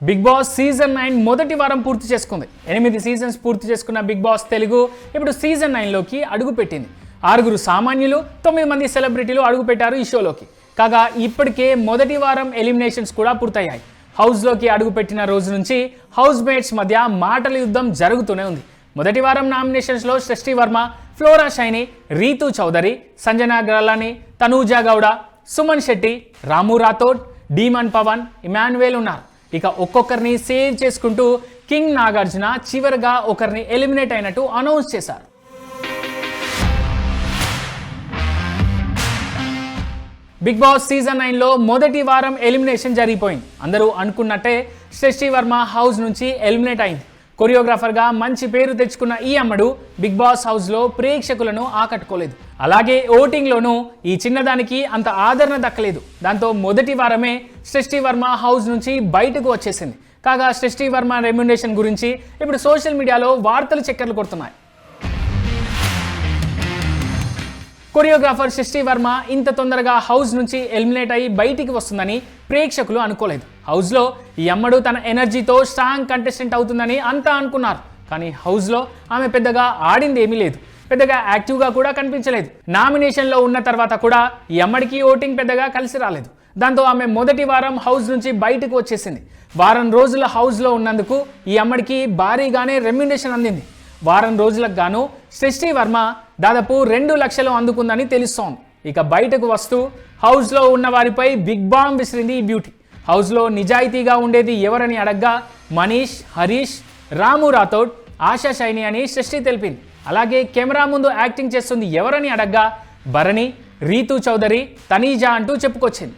Big boss season 9 మొదటి వారం పూర్తి చేసుకుంది. 8 సీజన్స్ పూర్తి చేసుకున్న బిగ్ బాస్ తెలుగు ఇప్పుడు సీజన్ 9లోకి అడుగుపెట్టింది. 6 సామాన్యులు 9 మంది సెలబ్రిటీలు అడుగుపెట్టారు ఈ షోలోకి. కాగా ఇప్పటికే మొదటి వారం ఎలిమినేషన్స్ కూడా పూర్తయ్యాయి. హౌస్లోకి అడుగుపెట్టిన రోజు నుంచి హౌస్ మేట్స్ మధ్య మాటల యుద్ధం జరుగుతూనే ఉంది. మొదటి వారం నామినేషన్స్లో సృష్టి వర్మ, ఫ్లోరా షైని, రీతూ చౌదరి, సంజనా గలాని, తనూజా గౌడ, సుమన్ శెట్టి, రాము రాథోడ్, డీమన్ పవన్, ఇమాన్యుయేల్ ఉన్నారు. ఇక ఒక్కొక్కరిని సేవ్ చేసుకుంటూ కింగ్ నాగార్జున చివరిగా ఒకరిని ఎలిమినేట్ అయినట్టు అనౌన్స్ చేశారు. బిగ్ బాస్ సీజన్ 9లో మొదటి వారం ఎలిమినేషన్ జరిగిపోయింది. అందరూ అనుకున్నట్టే సృష్టి వర్మ హౌస్ నుంచి ఎలిమినేట్ అయింది. కొరియోగ్రాఫర్గా మంచి పేరు తెచ్చుకున్న ఈ అమ్మడు బిగ్ బాస్ హౌస్లో ప్రేక్షకులను ఆకట్టుకోలేదు. అలాగే ఓటింగ్లోనూ ఈ చిన్నదానికి అంత ఆదరణ దక్కలేదు. దాంతో మొదటి వారమే సృష్టి వర్మ హౌస్ నుంచి బయటకు వచ్చేసింది. కాగా సృష్టి వర్మ రెమ్యునరేషన్ గురించి ఇప్పుడు సోషల్ మీడియాలో వార్తలు చక్కర్లు కొడుతున్నాయి. కొరియోగ్రాఫర్ సృష్టి వర్మ ఇంత తొందరగా హౌస్ నుంచి ఎలిమినేట్ అయ్యి బయటికి వస్తుందని ప్రేక్షకులు అనుకోలేదు. హౌస్లో ఈ అమ్మడు తన ఎనర్జీతో స్ట్రాంగ్ కంటెస్టెంట్ అవుతుందని అంతా అనుకున్నారు. కానీ హౌస్లో ఆమె పెద్దగా ఆడింది ఏమీ లేదు, పెద్దగా యాక్టివ్గా కూడా కనిపించలేదు. నామినేషన్లో ఉన్న తర్వాత కూడా ఈ అమ్మడికి ఓటింగ్ పెద్దగా కలిసి రాలేదు. దాంతో ఆమె మొదటి వారం హౌస్ నుంచి బయటకు వచ్చేసింది. వారం రోజుల హౌస్లో ఉన్నందుకు ఈ అమ్మడికి భారీగానే రెమ్యునరేషన్ అందింది. వారం రోజులకు గాను సృష్టి వర్మ దాదాపు 2 లక్షలు అందుకుందని తెలుస్తోంది. ఇక బయటకు వస్తూ హౌస్లో ఉన్న వారిపై బిగ్ బాంబ్ విసిరింది ఈ బ్యూటీ. హౌస్లో నిజాయితీగా ఉండేది ఎవరని అడగ్గా మనీష్, హరీష్, రాము రాథోడ్, ఆశా షైని అని సృష్టి తెలిపింది. అలాగే కెమెరా ముందు యాక్టింగ్ చేస్తుంది ఎవరని అడగ్గా భరణి, రీతూ చౌదరి, తనీజా అంటూ చెప్పుకొచ్చింది.